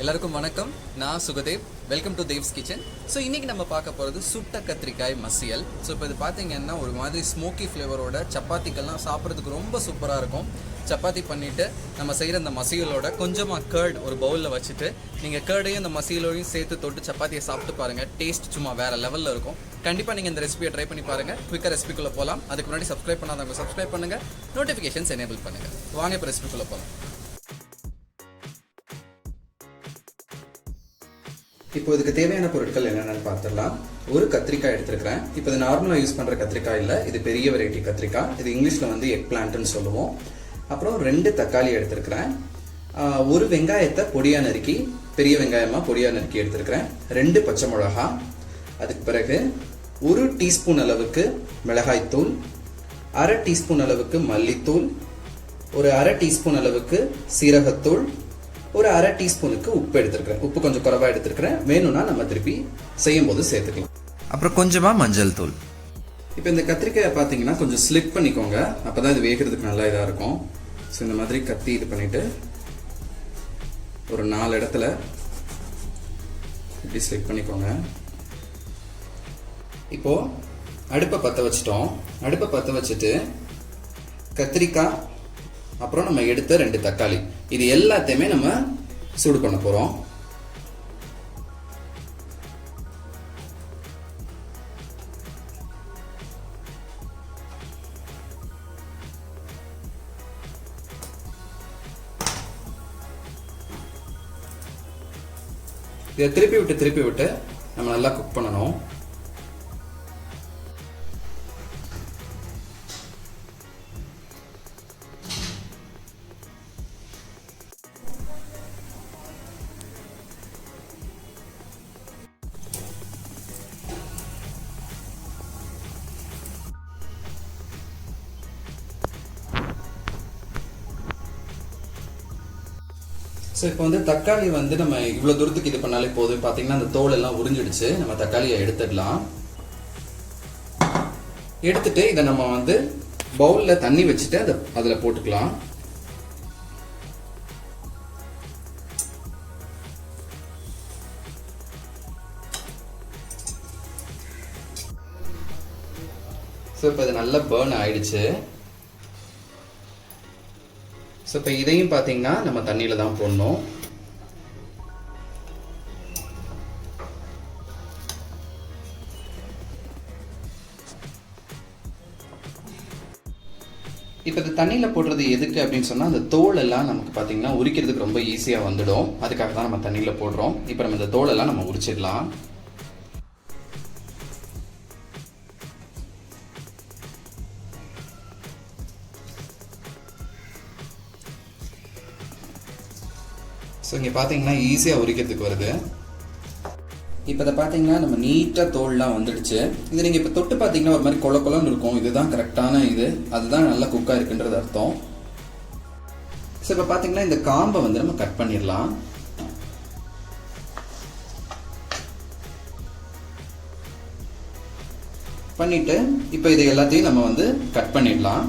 எல்லாருக்கும் வணக்கம். நான் Sukhdev. Welcome to Dev's kitchen. So இன்றைக்கி நம்ம பார்க்க போகிறது சுட்ட கத்திரிக்காய் மசியல். ஸோ இப்போ இது பார்த்தீங்கன்னா ஒரு மாதிரி ஸ்மோக்கி ஃப்ளேவரோட சப்பாத்திக்கெல்லாம் சாப்பிட்றதுக்கு ரொம்ப சூப்பராக இருக்கும். சப்பாத்தி பண்ணிவிட்டு நம்ம செய்கிற அந்த மசியலோட கொஞ்சமாக கர்ட் ஒரு பவுலில் வச்சுட்டு நீங்கள் கர்டையும் இந்த மசியலோடையும் சேர்த்து தொட்டு சப்பாத்தியை சாப்பிட்டு பாருங்கள். டேஸ்ட் சும்மா வேறு லெவலில் இருக்கும். கண்டிப்பாக நீங்கள் இந்த ரெசிபியை ட்ரை பண்ணி பாருங்கள். குயிக்காக ரெசிபிக்குள்ளே போகலாம். அதுக்கு முன்னாடி சப்ஸ்கிரைப் பண்ணாதவங்க சப்ஸ்கிரைப் பண்ணுங்கள், நோட்டிஃபிகேஷன்ஸ் எனேபிள் பண்ணுங்கள். வாங்க இப்போ ரெசிபிக்குள்ளே போகலாம். இப்போ இதுக்கு தேவையான பொருட்கள் என்னென்னு பார்த்துடலாம். ஒரு கத்திரிக்காய் எடுத்துருக்கிறேன். இப்போ இது நார்மலாக யூஸ் பண்ணுற கத்திரிக்காய் இல்லை, இது பெரிய வெரைட்டி கத்திரிக்காய். இது இங்கிலீஷில் வந்து எக் பிளான்ட்னு சொல்லுவோம். அப்புறம் 2 தக்காளி எடுத்துருக்கிறேன். ஒரு வெங்காயத்தை பொடியாக நறுக்கி, பெரிய வெங்காயமாக பொடியாக நறுக்கி எடுத்துருக்கிறேன். 2 பச்சை மிளகா. அதுக்கு பிறகு 1 டீஸ்பூன் அளவுக்கு மிளகாய்த்தூள், 1/2 டீஸ்பூன் அளவுக்கு மல்லித்தூள், ஒரு 1/2 டீஸ்பூன் அளவுக்கு சீரகத்தூள், ஒரு 1/2 டீஸ்பூனுக்கு உப்பு எடுத்துருக்கிறேன். உப்பு கொஞ்சம் குறைவாக எடுத்துருக்கிறேன். வேணும்னா நம்ம திருப்பி செய்யும் போது சேர்த்துக்கலாம். அப்புறம் கொஞ்சமாக மஞ்சள் தூள். இப்போ இந்த கத்திரிக்காயை பார்த்தீங்கன்னா கொஞ்சம் ஸ்லிப் பண்ணிக்கோங்க, அப்போ தான் இது வேகிறதுக்கு நல்லா இதாக இருக்கும். ஸோ இந்த மாதிரி கத்தி இது பண்ணிவிட்டு ஒரு 4 இடத்துல இப்படி ஸ்லிப் பண்ணிக்கோங்க. இப்போது அடுப்பை பற்ற வச்சிட்டோம். அடுப்பை பற்ற வச்சுட்டு கத்திரிக்காய், அப்புறம் நம்ம எடுத்த 2 தக்காளி, இது எல்லாத்தையுமே நம்ம சூடு பண்ண போறோம். இதை திருப்பி விட்டு நம்ம நல்லா குக் பண்ணணும். ஸோ இப்போ வந்து தக்காளி வந்து நம்ம இவ்வளோ தூரத்துக்கு இது பண்ணாலே போதும். பார்த்தீங்கன்னா அந்த தோல் எல்லாம் உறிஞ்சிடுச்சு. நம்ம தக்காளியை எடுத்துடலாம். எடுத்துட்டு இதை நம்ம வந்து பவுலில் தண்ணி வச்சுட்டு அதில் போட்டுக்கலாம். ஸோ இப்போ இது நல்லா பர்ன் ஆயிடுச்சு. ஸோ இப்போ இதையும் பார்த்தீங்கன்னா நம்ம தண்ணியில் தான் போடணும். இப்போ இது தண்ணியில் போடுறது எதுக்கு அப்படின்னு சொன்னால், அந்த தோல் எல்லாம் நமக்கு பார்த்தீங்கன்னா உரிக்கிறதுக்கு ரொம்ப ஈஸியாக வந்துடும். அதுக்காக தான் நம்ம தண்ணியில் போடுறோம். இப்போ நம்ம இந்த தோலெல்லாம் நம்ம உரிச்சிடலாம். ஸோ இங்கே பார்த்தீங்கன்னா ஈஸியாக உரிக்கிறதுக்கு வருது. இப்போ இதை பார்த்தீங்கன்னா நம்ம நீட்டாக தோல்லாம் வந்துடுச்சு. இது நீங்கள் இப்போ தொட்டு பார்த்தீங்கன்னா ஒரு மாதிரி கொலன்னு இருக்கும். இதுதான் கரெக்டான இது, அதுதான் நல்லா குக்காக இருக்குன்றது அர்த்தம். ஸோ இப்போ பார்த்தீங்கன்னா இந்த காம்பை வந்து நம்ம கட் பண்ணிடலாம். பண்ணிட்டு இப்போ இது எல்லாத்தையும் நம்ம வந்து கட் பண்ணிடலாம்.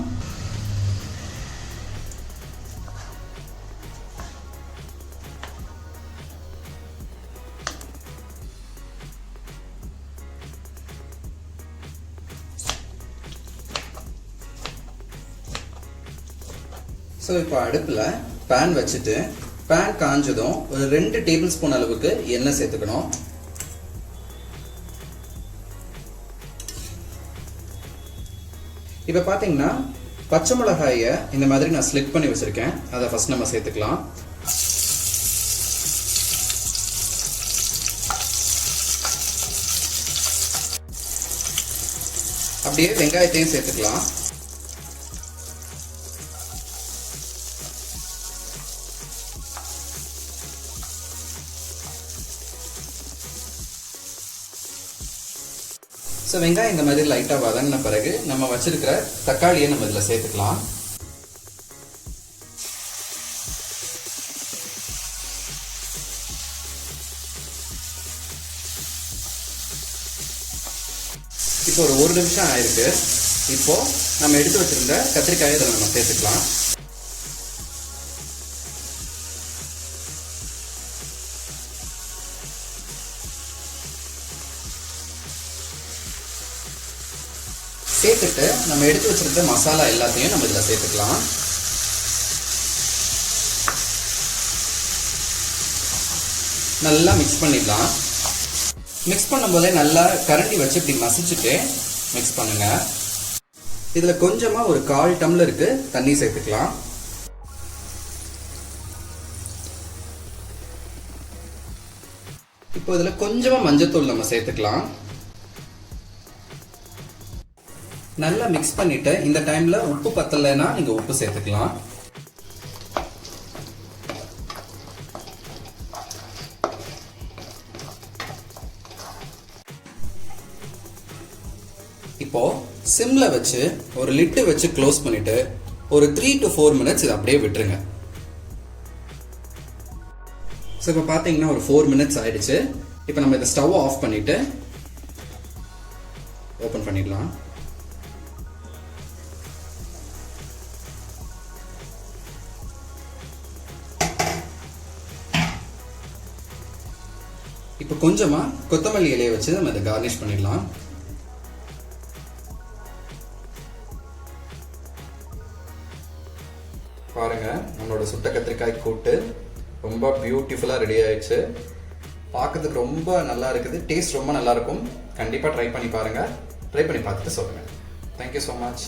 ஸோ இப்போ அடுப்பில் பேன் வச்சுட்டு, பேன் காஞ்சதும் ஒரு 2 டேபிள் ஸ்பூன் அளவுக்கு எண்ணெய் சேர்த்துக்கணும். இப்போ பார்த்தீங்கன்னா பச்சை மிளகாயை இந்த மாதிரி நான் ஸ்லிப் பண்ணி வச்சுருக்கேன். அதை ஃபர்ஸ்ட் நம்ம சேர்த்துக்கலாம். அப்படியே வெங்காயத்தையும் சேர்த்துக்கலாம். ஸோ வெங்காயம் இந்த மாதிரி லைட்டாக வதங்கின பிறகு நம்ம வச்சிருக்கிற தக்காளியை நம்ம இதில் சேர்த்துக்கலாம். இப்போ ஒரு 1 நிமிஷம் ஆயிருக்கு. இப்போ நம்ம எடுத்து வச்சிருந்த கத்திரிக்காயை இதில் நம்ம சேர்த்துக்கலாம். சேர்த்துட்டு நம்ம எடுத்து வச்சிருக்க மசாலா எல்லாத்தையும் நம்ம இதில் சேர்த்துக்கலாம். நல்லா மிக்ஸ் பண்ணிடலாம். மிக்ஸ் பண்ணும்போதே நல்லா கரண்டி வச்சு இப்படி மசிச்சுட்டு மிக்ஸ் பண்ணுங்க. இதில் கொஞ்சமாக ஒரு 1/4 டம்ளருக்கு தண்ணி சேர்த்துக்கலாம். இப்போ இதில் கொஞ்சமாக மஞ்சத்தூள் நம்ம சேர்த்துக்கலாம். நல்லா மிக்ஸ் பண்ணிட்டு இந்த டைம்ல உப்பு பத்தலைன்னா நீங்க உப்பு சேர்த்துக்கலாம். இப்போ சிம்ல வச்சு ஒரு லிட்டு வச்சு க்ளோஸ் பண்ணிட்டு ஒரு 3 to 4 minutes இதை அப்படியே விட்டுருங்க. ஸோ இப்போ பார்த்தீங்கன்னா ஒரு 4 minutes ஆயிடுச்சு. இப்போ நம்ம இதை ஸ்டவ் ஆஃப் பண்ணிட்டு ஓப்பன் பண்ணிடலாம். இப்போ கொஞ்சமா கொத்தமல்லி இலையை வச்சு நம்ம இதை கார்னிஷ் பண்ணிடலாம். பாருங்க, நம்மளோட சுட்ட கத்திரிக்காய் கூட்டு ரொம்ப பியூட்டிஃபுல்லா ரெடி ஆயிடுச்சு. பார்க்கறதுக்கு ரொம்ப நல்லா இருக்குது. டேஸ்ட் ரொம்ப நல்லா இருக்கும். கண்டிப்பா ட்ரை பண்ணி பாருங்க. ட்ரை பண்ணி பார்த்துட்டு சொல்லுங்க. Thank you so much.